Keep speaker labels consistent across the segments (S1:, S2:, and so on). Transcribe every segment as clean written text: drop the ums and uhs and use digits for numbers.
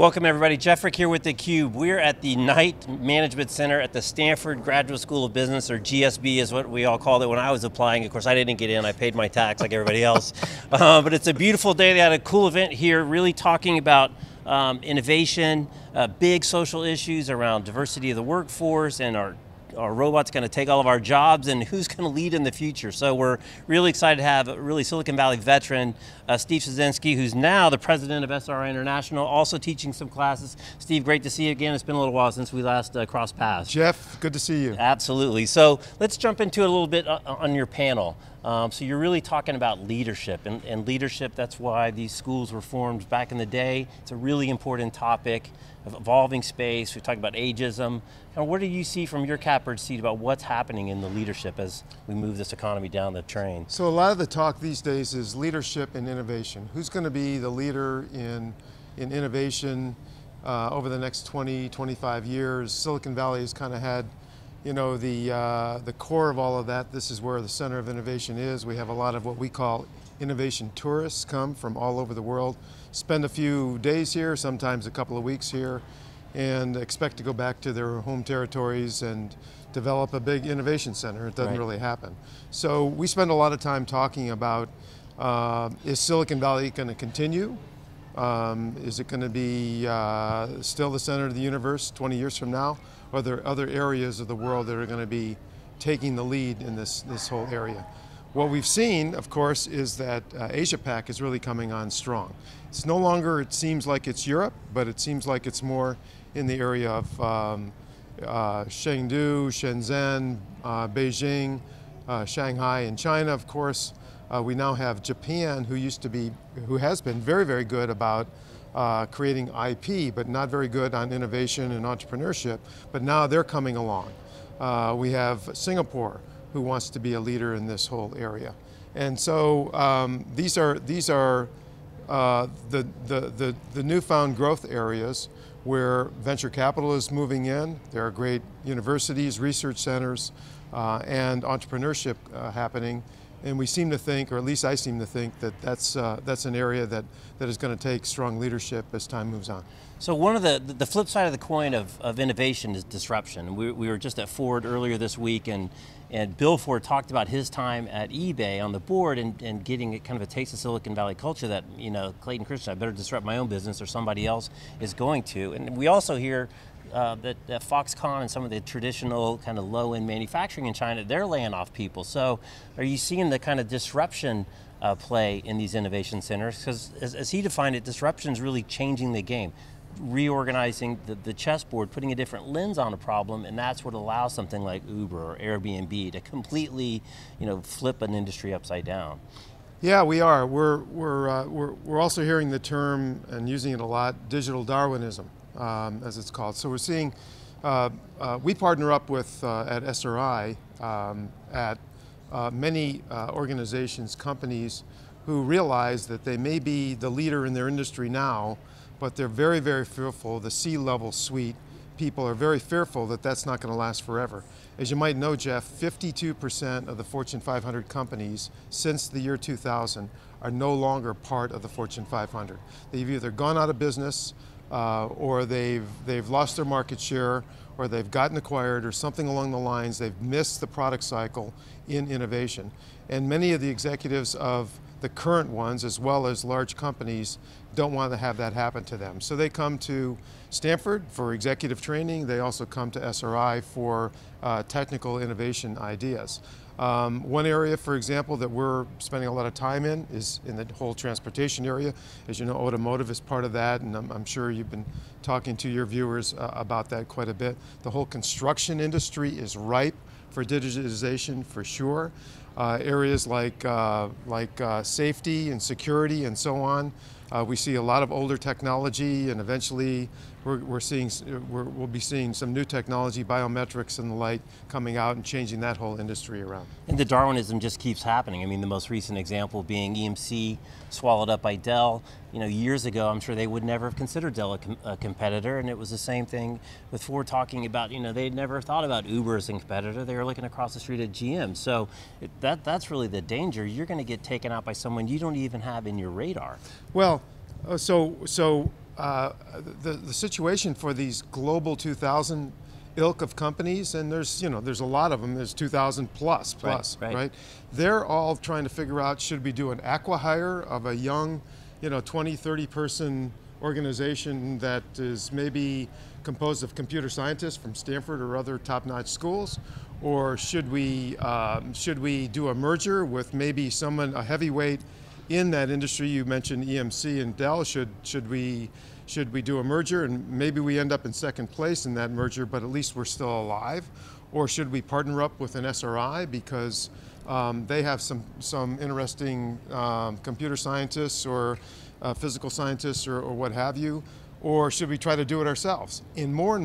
S1: Welcome everybody, Jeff Frick here with theCUBE. We're at the Knight Management Center at the Stanford Graduate School of Business, or GSB is what we all called it when I was applying. Of course I didn't get in, I paid my tax like everybody else. But it's a beautiful day, they had a cool event here really talking about innovation, big social issues around diversity of the workforce and our robots going to take all of our jobs and who's going to lead in the future. So we're really excited to have a really Silicon Valley veteran, Steve Ciesinski, who's now the president of SRI International, also teaching some classes. Steve, great to see you again. It's been a little while since we last crossed paths.
S2: Jeff, good to see you.
S1: Absolutely. So let's jump into it a little bit on your panel. So you're really talking about leadership, and leadership, that's why these schools were formed back in the day. It's a really important topic of evolving space. We talk about ageism. What do you see from your catbird seat about what's happening in the leadership as we move this economy down the train?
S2: So a lot of the talk these days is leadership and innovation. Who's going to be the leader in innovation over the next 20, 25 years? Silicon Valley has kind of had, you know, the core of all of that. This is where the center of innovation is. We have a lot of what we call innovation tourists come from all over the world, spend a few days here, sometimes a couple of weeks here, and expect to go back to their home territories and develop a big innovation center. It doesn't really happen. So we spend a lot of time talking about, is Silicon Valley going to continue? Is it going to be still the center of the universe 20 years from now? Or are there other areas of the world that are going to be taking the lead in this whole area? What we've seen, of course, is that Asia-Pac is really coming on strong. It's no longer, it seems like it's Europe, but it seems like it's more in the area of Chengdu, Shenzhen, Beijing, Shanghai, and China, of course. We now have Japan, who has been very, very good about creating IP, but not very good on innovation and entrepreneurship, but now they're coming along. We have Singapore, who wants to be a leader in this whole area. And so these are the newfound growth areas where venture capital is moving in. There are great universities, research centers, and entrepreneurship happening. And we seem to think, or at least I seem to think, that that's an area that is going to take strong leadership as time moves on.
S1: So one of the flip side of the coin of innovation is disruption. We were just at Ford earlier this week, and Bill Ford talked about his time at eBay on the board and getting kind of a taste of Silicon Valley culture that, you know, Clayton Christensen, I better disrupt my own business or somebody else is going to. And we also hear that Foxconn and some of the traditional kind of low-end manufacturing in China, they're laying off people. So are you seeing the kind of disruption play in these innovation centers? Because as he defined it, disruption is really changing the game, reorganizing the chessboard, putting a different lens on a problem, and that's what allows something like Uber or Airbnb to completely, you know, flip an industry upside down.
S2: Yeah, we are. We're also hearing the term and using it a lot, digital Darwinism, as it's called. So we're seeing, we partner up with at SRI at many organizations, companies who realize that they may be the leader in their industry now, but they're very, very fearful. The C-level suite people are very fearful that that's not going to last forever. As you might know, Jeff, 52% of the Fortune 500 companies since the year 2000 are no longer part of the Fortune 500. They've either gone out of business, or they've lost their market share, or they've gotten acquired, or something along the lines. They've missed the product cycle in innovation. And many of the executives of the current ones, as well as large companies, don't want to have that happen to them. So they come to Stanford for executive training. They also come to SRI for technical innovation ideas. One area, for example, that we're spending a lot of time in is in the whole transportation area. As you know, automotive is part of that, and I'm sure you've been talking to your viewers about that quite a bit. The whole construction industry is ripe for digitization, for sure. Areas like safety and security and so on. We see a lot of older technology, and eventually we'll be seeing some new technology, biometrics and the like, coming out and changing that whole industry around.
S1: And the Darwinism just keeps happening. I mean, the most recent example being EMC swallowed up by Dell. You know, years ago, I'm sure they would never have considered Dell a competitor, and it was the same thing with Ford talking about, you know, they'd never thought about Uber as a competitor. They were looking across the street at GM. So that's really the danger. You're going to get taken out by someone you don't even have in your radar.
S2: Well, so the situation for these global 2000 ilk of companies, and there's a lot of them. There's 2,000 plus, right? They're all trying to figure out, should we do an acqui-hire of a young, 20, 30 person organization that is maybe composed of computer scientists from Stanford or other top-notch schools, or should we do a merger with maybe a heavyweight in that industry? You mentioned EMC and Dell. Should we do a merger and maybe we end up in second place in that merger, but at least we're still alive? Or should we partner up with an SRI because they have some interesting computer scientists or physical scientists or what have you? Or should we try to do it ourselves? And more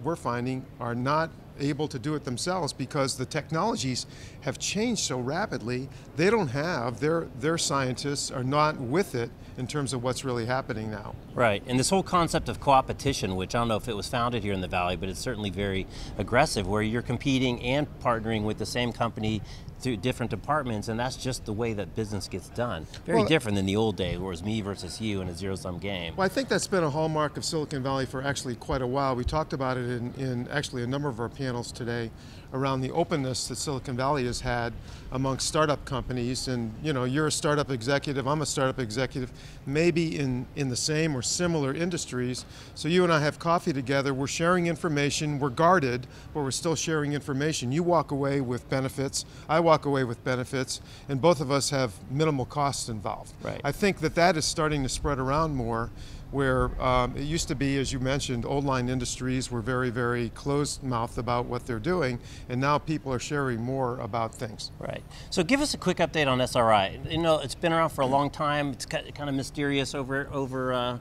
S2: we're finding are not able to do it themselves because the technologies have changed so rapidly. They don't have, their scientists are not with it in terms of what's really happening now.
S1: Right, and this whole concept of co-opetition, which I don't know if it was founded here in the Valley, but it's certainly very aggressive, where you're competing and partnering with the same company through different departments, and that's just the way that business gets done. Very different than the old days, where it was me versus you in a zero-sum game.
S2: Well, I think that's been a hallmark of Silicon Valley for actually quite a while. We talked about it in actually a number of our panels today around the openness that Silicon Valley has had amongst startup companies. And you're a startup executive, I'm a startup executive, maybe in the same or similar industries. So you and I have coffee together, we're sharing information, we're guarded, but we're still sharing information. You walk away with benefits, I walk away with benefits, and both of us have minimal costs involved.
S1: Right.
S2: I think that is starting to spread around more, where it used to be, as you mentioned, old line industries were very, very closed-mouthed about what they're doing, and now people are sharing more about things.
S1: Right. So give us a quick update on SRI. It's been around for a long time. It's kind of mysterious over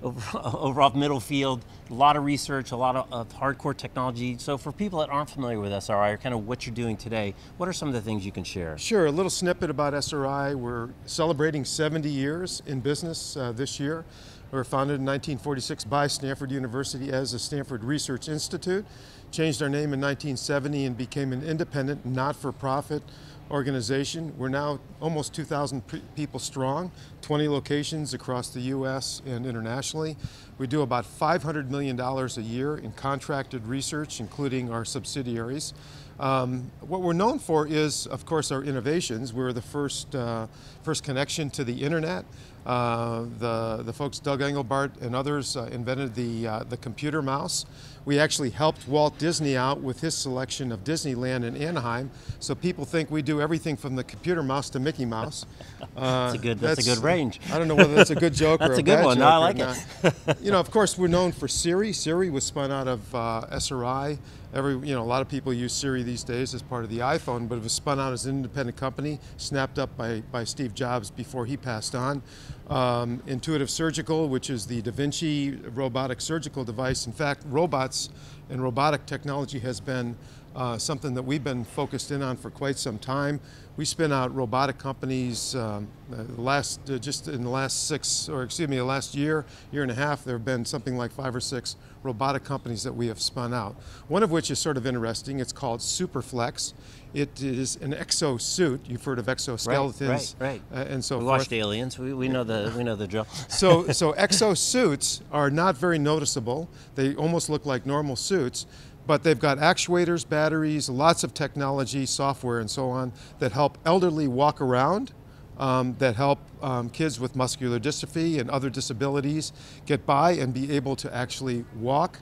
S1: off middle field. A lot of research, a lot of hardcore technology. So for people that aren't familiar with SRI or kind of what you're doing today, what are some of the things you can share?
S2: Sure, a little snippet about SRI. We're celebrating 70 years in business this year. We were founded in 1946 by Stanford University as a Stanford Research Institute. Changed our name in 1970 and became an independent, not-for-profit organization. We're now almost 2,000 people strong, 20 locations across the US and internationally. We do about $500 million a year in contracted research, including our subsidiaries. What we're known for is, of course, our innovations. We're the first connection to the internet. The folks, Doug Engelbart and others, invented the computer mouse. We actually helped Walt Disney out with his selection of Disneyland in Anaheim. So people think we do everything from the computer mouse to Mickey Mouse.
S1: That's a good range.
S2: I don't know whether that's a good joke or a bad joke.
S1: That's a good one. No, I like it.
S2: Of course, we're known for Siri. Siri was spun out of SRI. A lot of people use Siri these days as part of the iPhone, but it was spun out as an independent company, snapped up by Steve Jobs before he passed on. Intuitive Surgical, which is the Da Vinci robotic surgical device. In fact, robots and robotic technology has been something that we've been focused in on for quite some time. We spin out robotic companies just in the last year and a half, there have been something like 5 or 6 robotic companies that we have spun out. One of which is sort of interesting. It's called Superflex. It is an exosuit. You've heard of exoskeletons,
S1: right.
S2: And so
S1: forth. We watched Aliens. We know the drill.
S2: So exosuits are not very noticeable. They almost look like normal suits, but they've got actuators, batteries, lots of technology, software, and so on that help elderly walk around, that help kids with muscular dystrophy and other disabilities get by and be able to actually walk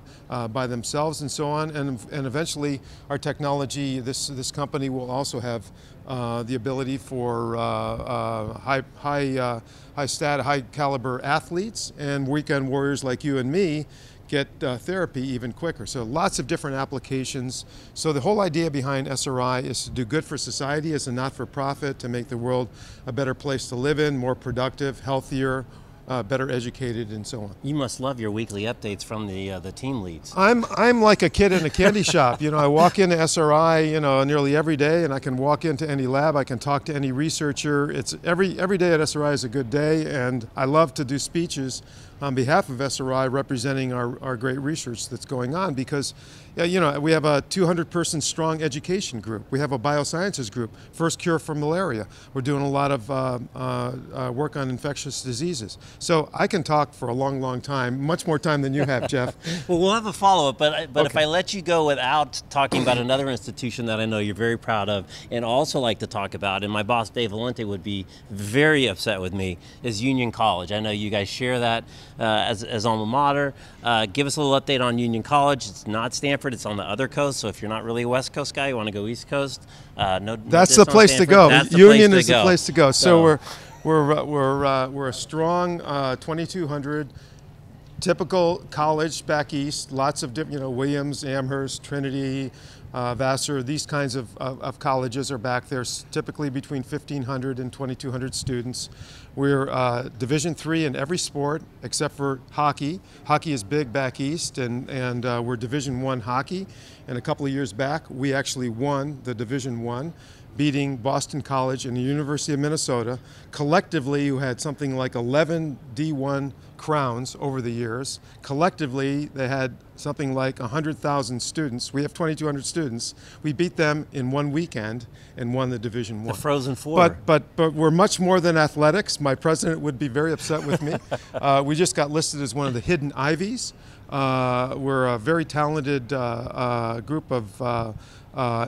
S2: by themselves and so on. And eventually our technology, this company will also have the ability for high caliber athletes and weekend warriors like you and me get therapy even quicker. So lots of different applications. So the whole idea behind SRI is to do good for society as a not-for-profit, to make the world a better place to live in, more productive, healthier, better educated, and so on.
S1: You must love your weekly updates from the team leads.
S2: I'm like a kid in a candy shop. I walk into SRI, nearly every day, and I can walk into any lab. I can talk to any researcher. It's every day at SRI is a good day, and I love to do speeches on behalf of SRI representing our great research that's going on, because Yeah, you know, we have a 200-person strong education group. We have a biosciences group, first cure for malaria. We're doing a lot of work on infectious diseases. So I can talk for a long, long time, much more time than you have, Jeff.
S1: Well, we'll have a follow-up, but
S2: Okay.
S1: if I let you go without talking about another institution that I know you're very proud of and also like to talk about, and my boss Dave Valente would be very upset with me, is Union College. I know you guys share that as alma mater. Give us a little update on Union College. It's not Stanford, it's on the other coast, so if you're not really a West Coast guy, you want to go East Coast,
S2: that's the place to go. Union is the place to go. So we're a strong 2,200 typical college back east. Lots of different, you know, Williams, Amherst, Trinity, Vassar. These kinds of colleges are back there. Typically between 1,500 and 2,200 students. We're Division III in every sport except for hockey. Hockey is big back east, and we're Division I hockey. And a couple of years back, we actually won the Division I, beating Boston College and the University of Minnesota, collectively who had something like 11 D1 crowns over the years. Collectively, they had something like 100,000 students. We have 2,200 students. We beat them in one weekend and won the Division I.
S1: The Frozen Four.
S2: But we're much more than athletics. My president would be very upset with me. We just got listed as one of the hidden Ivies. We're a very talented group of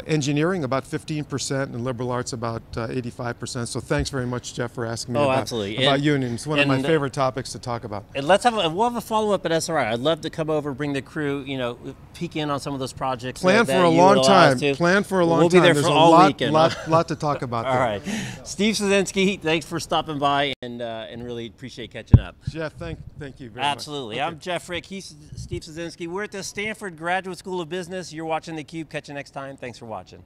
S2: engineering, about 15%, and liberal arts, about 85%. So thanks very much, Jeff, for asking me about Union. It's one of my favorite topics to talk about.
S1: And we'll have a follow-up at SRI. I'd love to come over, bring the crew, you know, peek in on some of those projects.
S2: Plan for a long time. Plan for a long time.
S1: We'll be there
S2: There's
S1: for all weekend.
S2: lot to talk about there.
S1: All right. Steve Ciesinski, thanks for stopping by, and really appreciate catching up.
S2: Jeff, thank you very
S1: Absolutely.
S2: much.
S1: I'm Jeff Frick. He's Steve Ciesinski. We're at the Stanford Graduate School of Business. You're watching theCUBE. Catch you next time. Thanks for watching.